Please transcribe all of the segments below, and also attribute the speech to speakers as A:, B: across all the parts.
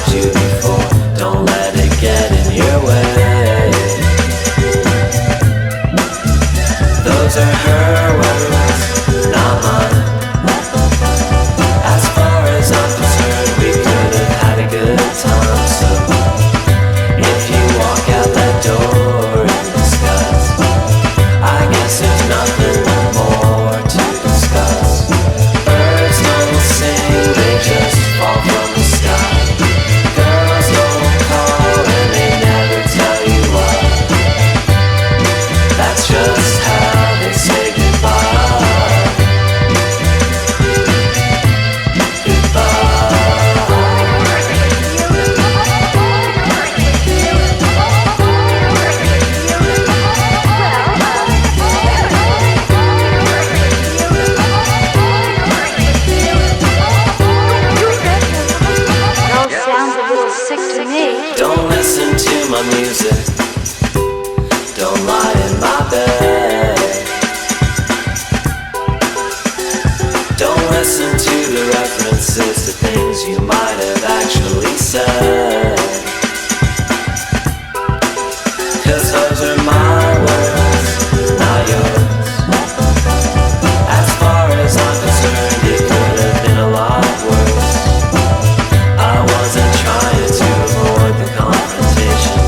A: stopped you before. Don't let it get in your way. Those are her words, not mine. As far as I'm concerned, we could have had a good time. So if you walk out that door in disgust, I guess there's nothing more to discuss. Birds don't sing, they just fall from the sky. Girls don't call and they never tell you why. That's just how they say goodbye. Don't listen to my music, don't lie in my bed. Don't listen to the references to things you might have actually said. 'Cause those are my words, not yours. As far as I'm concerned, it could have been a lot worse. I wasn't trying to avoid the confrontation.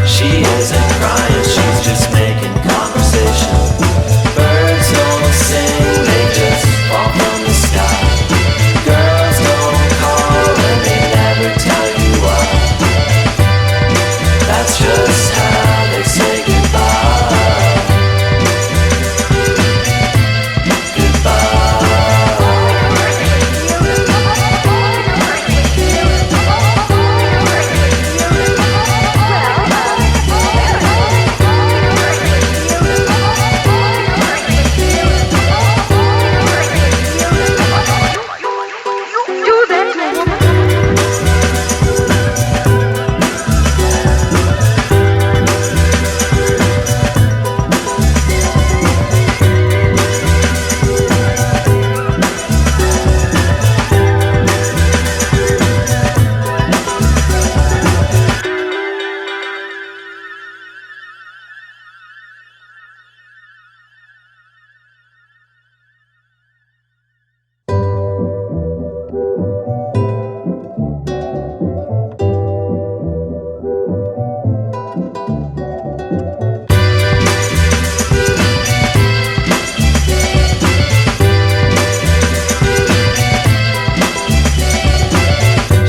A: She isn't crying, she's just making conversation. Birds don't sing, they just fall from the sky. Girls don't call and they never tell you why. That's just how they say goodbye. Goodbye.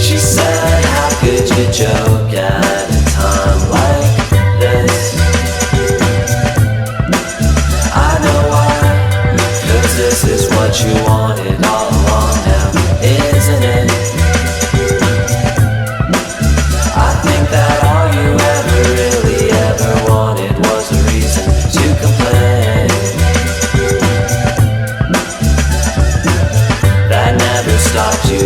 A: She said, how could you joke at a time like this? I know why, 'cause this is what you wanted all along now, isn't it? I think that all you ever really ever wanted was a reason to complain. That never stopped you